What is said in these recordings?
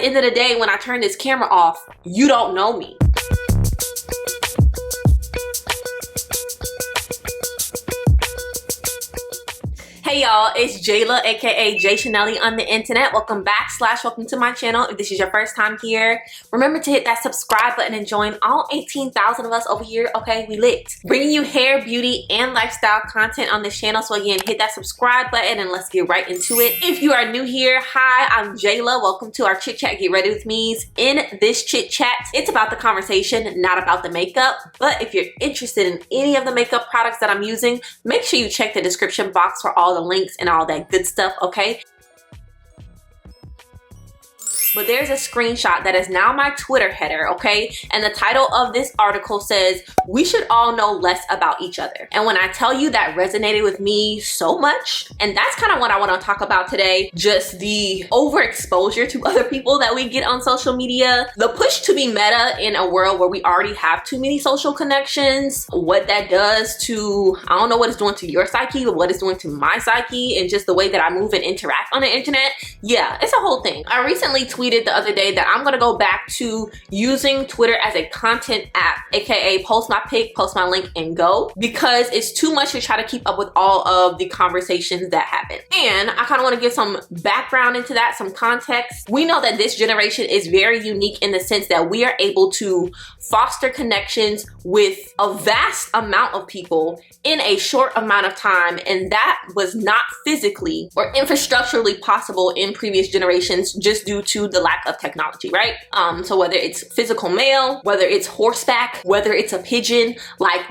the end of the day, when I turn this camera off, you don't know me. Hey y'all, it's Jaila, aka JaiChanellie on the internet. Welcome back / welcome to my channel. If this is your first time here, remember to hit that subscribe button and join all 18,000 of us over here. Okay, we lit. Bringing you hair, beauty, and lifestyle content on this channel. So again, hit that subscribe button and let's get right into it. If you are new here, hi, I'm Jaila. Welcome to our Chit Chat Get Ready With Me's. In this Chit Chat, it's about the conversation, not about the makeup. But if you're interested in any of the makeup products that I'm using, make sure you check the description box for all the links and all that good stuff, okay? But there's a screenshot that is now my Twitter header, okay? And the title of this article says, "We should all know less about each other." And when I tell you, that resonated with me so much. And that's kind of what I want to talk about today. Just the overexposure to other people that we get on social media. The push to be meta in a world where we already have too many social connections. What that does to, I don't know what it's doing to your psyche, but what it's doing to my psyche and just the way that I move and interact on the internet. Yeah, it's a whole thing. I recently tweeted the other day that I'm gonna go back to using Twitter as a content app, aka post my pic, post my link, and go, because it's too much to try to keep up with all of the conversations that happen. And I kind of want to give some background into that, some context. We know that this generation is very unique in the sense that we are able to foster connections with a vast amount of people in a short amount of time, and that was not physically or infrastructurally possible in previous generations just due to the lack of technology, right? So whether it's physical mail, whether it's horseback, whether it's a pigeon, like,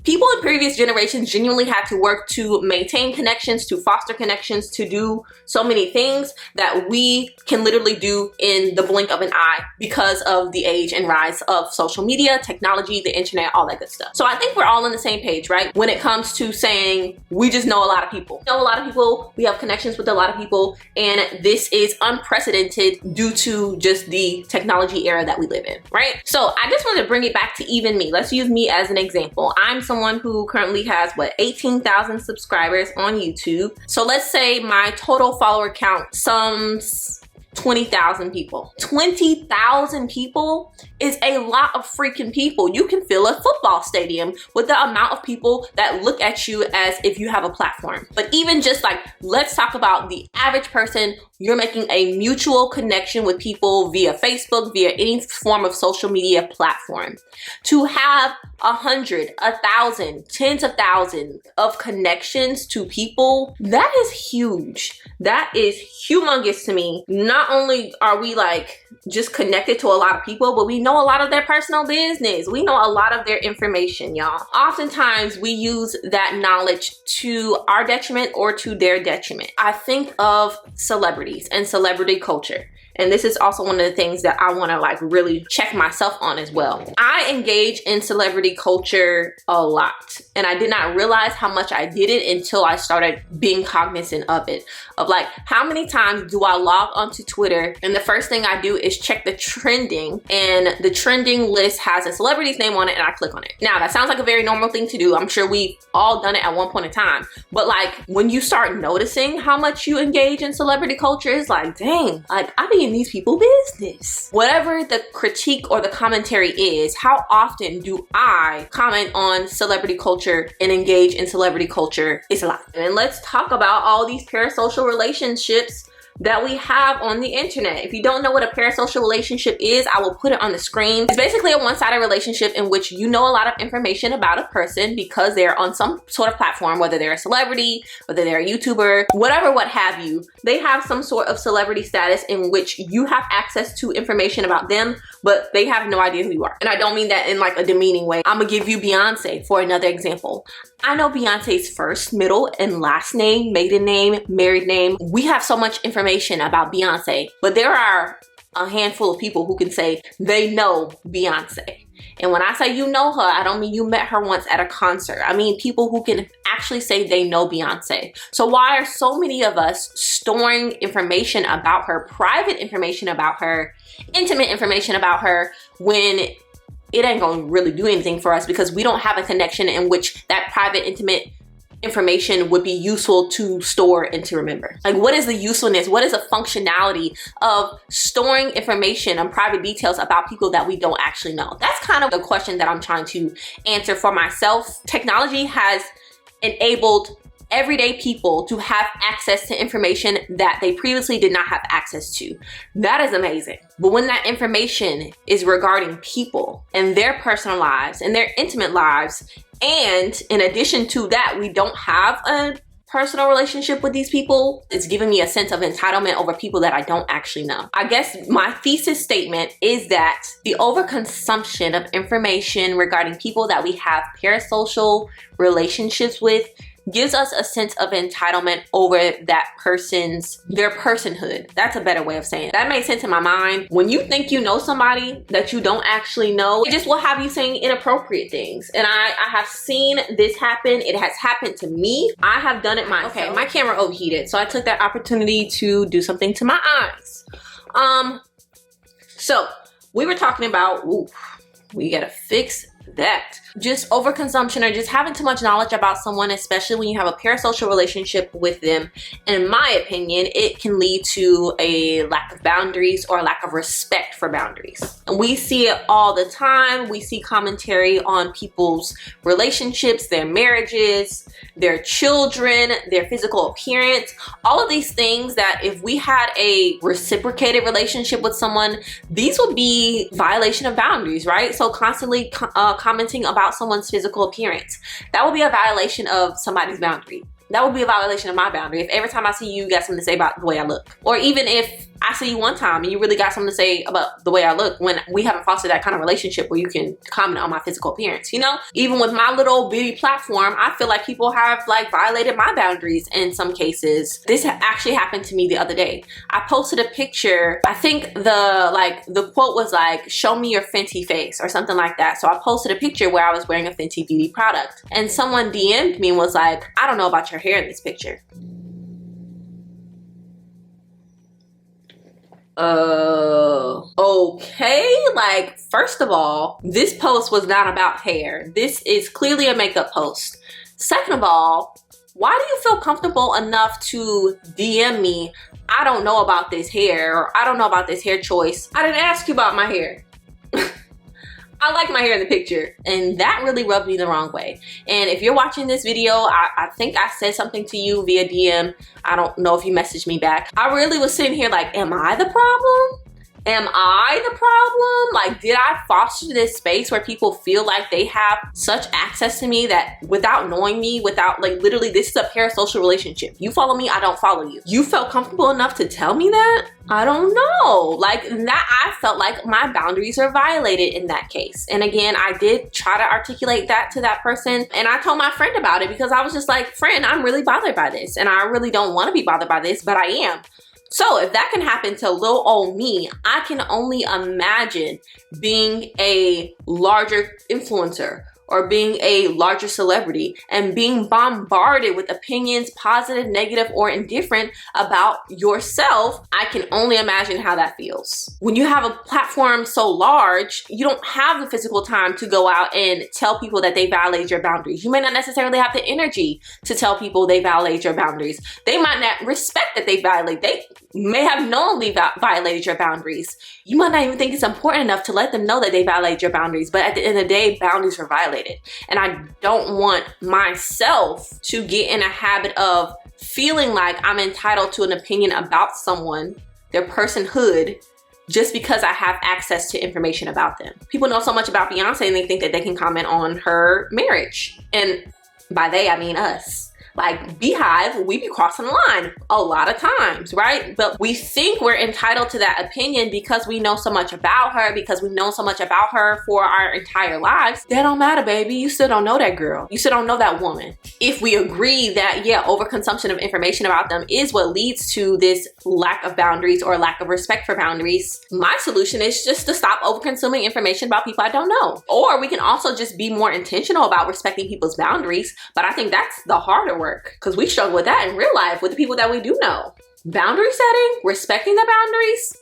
people in previous generations genuinely had to work to maintain connections, to foster connections, to do so many things that we can literally do in the blink of an eye because of the age and rise of social media, technology, the internet, all that good stuff. So I think we're all on the same page, right? When it comes to saying we just know a lot of people. We know a lot of people, we have connections with a lot of people, and this is unprecedented due to just the technology era that we live in, right? So I just wanted to bring it back to even me. Let's use me as an example. I'm someone who currently has, what, 18,000 subscribers on YouTube. So let's say my total follower count sums 20,000 people. 20,000 people is a lot of freaking people. You can fill a football stadium with the amount of people that look at you as if you have a platform. But even just like, let's talk about the average person. You're making a mutual connection with people via Facebook, via any form of social media platform. To have 100, 1,000, tens of thousands of connections to people, that is huge. That is humongous to me. Not only are we like just connected to a lot of people, but we know a lot of their personal business. We know a lot of their information, y'all. Oftentimes we use that knowledge to our detriment or to their detriment. I think of celebrities and celebrity culture. And this is also one of the things that I want to like really check myself on as well. I engage in celebrity culture a lot. And I did not realize how much I did it until I started being cognizant of it. Of like, how many times do I log onto Twitter and the first thing I do is check the trending, and the trending list has a celebrity's name on it and I click on it. Now that sounds like a very normal thing to do. I'm sure we've all done it at one point in time. But like, when you start noticing how much you engage in celebrity culture, it's like, dang, like I be in these people's business. Whatever the critique or the commentary is, how often do I comment on celebrity culture and engage in celebrity culture? It's a lot. And let's talk about all these parasocial relationships that we have on the internet. If you don't know what a parasocial relationship is, I will put it on the screen. It's basically a one-sided relationship in which you know a lot of information about a person because they're on some sort of platform, whether they're a celebrity, whether they're a YouTuber, whatever, what have you. They have some sort of celebrity status in which you have access to information about them, but they have no idea who you are. And I don't mean that in like a demeaning way. I'm gonna give you Beyonce for another example. I know Beyonce's first, middle, and last name, maiden name, married name. We have so much information about Beyonce, but there are a handful of people who can say they know Beyonce. And when I say you know her, I don't mean you met her once at a concert. I mean people who can actually say they know Beyonce. So why are so many of us storing information about her, private information about her, intimate information about her, when it ain't gonna really do anything for us because we don't have a connection in which that private, intimate information would be useful to store and to remember? Like, what is the usefulness? What is the functionality of storing information and private details about people that we don't actually know? That's kind of the question that I'm trying to answer for myself. Technology has enabled everyday people to have access to information that they previously did not have access to. That is amazing. But when that information is regarding people and their personal lives and their intimate lives, and in addition to that, we don't have a personal relationship with these people, it's giving me a sense of entitlement over people that I don't actually know. I guess my thesis statement is that the overconsumption of information regarding people that we have parasocial relationships with gives us a sense of entitlement over that their personhood. That's a better way of saying it. That makes sense in my mind. When you think you know somebody that you don't actually know, it just will have you saying inappropriate things. And I have seen this happen. It has happened to me. I have done it myself. Okay, my camera overheated, so I took that opportunity to do something to my eyes. So we were talking about, we gotta fix that. Just overconsumption or just having too much knowledge about someone, especially when you have a parasocial relationship with them. And in my opinion, it can lead to a lack of boundaries or a lack of respect for boundaries. And we see it all the time. We see commentary on people's relationships, their marriages, their children, their physical appearance, all of these things that if we had a reciprocated relationship with someone, these would be violation of boundaries, right? So constantly commenting about someone's physical appearance, that would be a violation of somebody's boundary. That would be a violation of my boundary. If every time I see you, you got something to say about the way I look. Or even if I see you one time and you really got something to say about the way I look, when we haven't fostered that kind of relationship where you can comment on my physical appearance, you know? Even with my little bitty platform, I feel like people have like violated my boundaries in some cases. This actually happened to me the other day. I posted a picture. I think the quote was like, "Show me your Fenty face," or something like that. So I posted a picture where I was wearing a Fenty beauty product. And someone DM'd me and was like, "I don't know about your hair in this picture." Okay, like, first of all, this post was not about hair. This is clearly a makeup post. Second of all, why do you feel comfortable enough to DM me, "I don't know about this hair," or "I don't know about this hair choice"? I didn't ask you about my hair. I like my hair in the picture, and that really rubbed me the wrong way. And if you're watching this video, I think I said something to you via DM. I don't know if you messaged me back. I really was sitting here like, am I the problem? Am I the problem? Like, did I foster this space where people feel like they have such access to me that without knowing me, without like literally, this is a parasocial relationship. You follow me, I don't follow you. You felt comfortable enough to tell me that? I don't know. Like that, I felt like my boundaries are violated in that case. And again, I did try to articulate that to that person. And I told my friend about it because I was just like, "Friend, I'm really bothered by this. And I really don't want to be bothered by this, but I am." So if that can happen to little old me, I can only imagine being a larger influencer or being a larger celebrity and being bombarded with opinions, positive, negative, or indifferent about yourself. I can only imagine how that feels. When you have a platform so large, you don't have the physical time to go out and tell people that they violate your boundaries. You may not necessarily have the energy to tell people they violate your boundaries. They might not respect that they violate. They may have knowingly violated your boundaries. You might not even think it's important enough to let them know that they violate your boundaries, but at the end of the day, boundaries are violated. And I don't want myself to get in a habit of feeling like I'm entitled to an opinion about someone, their personhood, just because I have access to information about them. People know so much about Beyonce and they think that they can comment on her marriage. And by they, I mean us. Like Beehive, we be crossing the line a lot of times, right? But we think we're entitled to that opinion because we know so much about her, because we know so much about her for our entire lives. That don't matter, baby. You still don't know that girl. You still don't know that woman. If we agree that, yeah, overconsumption of information about them is what leads to this lack of boundaries or lack of respect for boundaries, my solution is just to stop overconsuming information about people I don't know. Or we can also just be more intentional about respecting people's boundaries. But I think that's the harder work, because we struggle with that in real life with the people that we do know. Boundary setting, respecting the boundaries,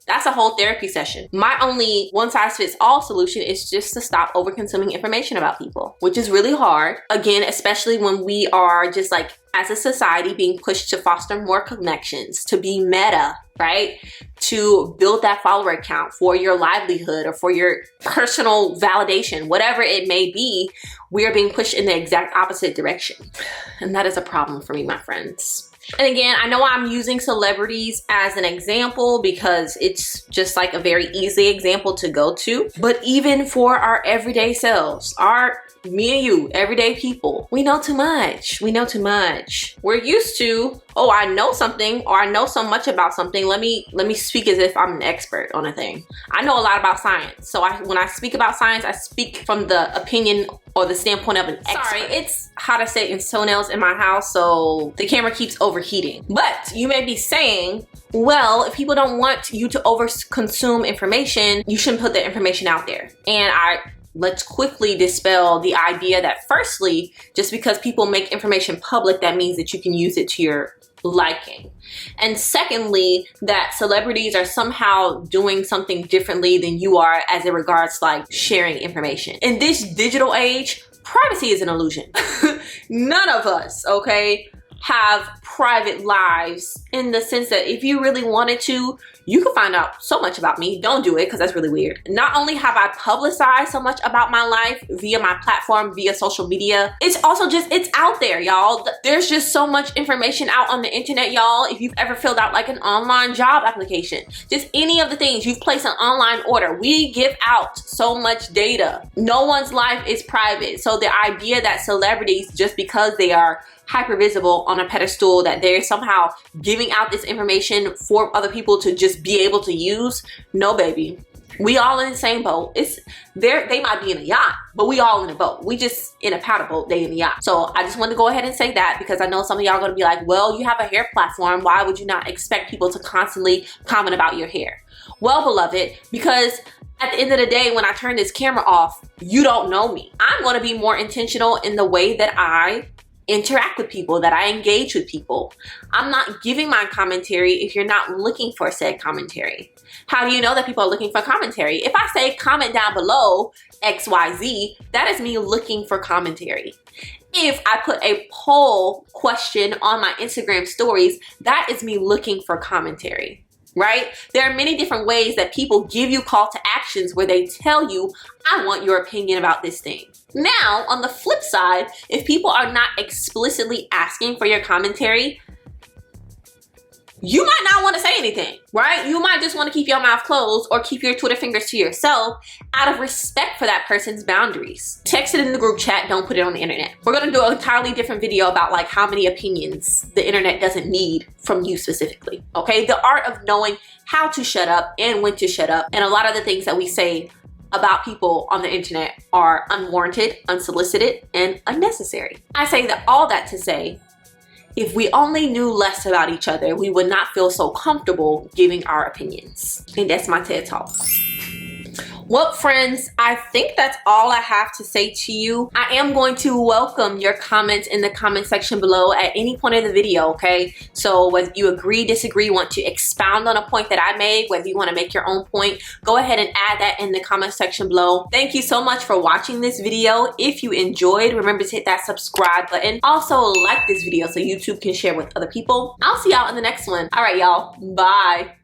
That's a whole therapy session. My only one-size-fits-all solution is just to stop over-consuming information about people, which is really hard. Again, especially when we are just like, as a society, being pushed to foster more connections, to be meta, right? To build that follower count for your livelihood or for your personal validation, whatever it may be, we are being pushed in the exact opposite direction. And that is a problem for me, my friends. And again, I know I'm using celebrities as an example because it's just like a very easy example to go to. But even for our everyday selves, me and you, everyday people, we know too much. We know too much. We're used to, oh, I know something, or I know so much about something. Let me speak as if I'm an expert on a thing. I know a lot about science. So when I speak about science, I speak from the opinion or the standpoint of an expert. Sorry, it's hot as Satan's toenails in my house, so the camera keeps overheating. But you may be saying, well, if people don't want you to over-consume information, you shouldn't put the information out there. And let's quickly dispel the idea that, firstly, just because people make information public, that means that you can use it to your liking. And secondly, that celebrities are somehow doing something differently than you are as it regards like sharing information. In this digital age, privacy is an illusion. None of us, okay, have private lives in the sense that if you really wanted to, you could find out so much about me. Don't do it because that's really weird. Not only have I publicized so much about my life via my platform, via social media, it's also just, it's out there, y'all. There's just so much information out on the internet, y'all. If you've ever filled out like an online job application, just any of the things, you've placed an online order, we give out so much data. No one's life is private. So the idea that celebrities, just because they are hyper visible on a pedestal, that they're somehow giving out this information for other people to just be able to use, no, baby. We all in the same boat. They might be in a yacht, but we all in a boat. We just in a paddle boat, they in the yacht. So I just wanted to go ahead and say that because I know some of y'all are gonna be like, well, you have a hair platform. Why would you not expect people to constantly comment about your hair? Well, beloved, because at the end of the day, when I turn this camera off, you don't know me. I'm gonna be more intentional in the way that I interact with people, that I engage with people. I'm not giving my commentary if you're not looking for said commentary. How do you know that people are looking for commentary? If I say comment down below XYZ, that is me looking for commentary. If I put a poll question on my Instagram stories, that is me looking for commentary. Right? There are many different ways that people give you call to actions where they tell you, I want your opinion about this thing. Now, on the flip side, if people are not explicitly asking for your commentary, you might not want to say anything, right? You might just want to keep your mouth closed or keep your Twitter fingers to yourself out of respect for that person's boundaries. Text it in the group chat, don't put it on the internet. We're going to do an entirely different video about like how many opinions the internet doesn't need from you specifically, okay? The art of knowing how to shut up and when to shut up. And a lot of the things that we say about people on the internet are unwarranted, unsolicited, and unnecessary. I say that all that to say, if we only knew less about each other, we would not feel so comfortable giving our opinions. And that's my TED Talk. Well, friends, I think that's all I have to say to you. I am going to welcome your comments in the comment section below at any point of the video, okay? So whether you agree, disagree, want to expound on a point that I made, whether you want to make your own point, go ahead and add that in the comment section below. Thank you so much for watching this video. If you enjoyed, remember to hit that subscribe button. Also, like this video so YouTube can share with other people. I'll see y'all in the next one. All right, y'all. Bye.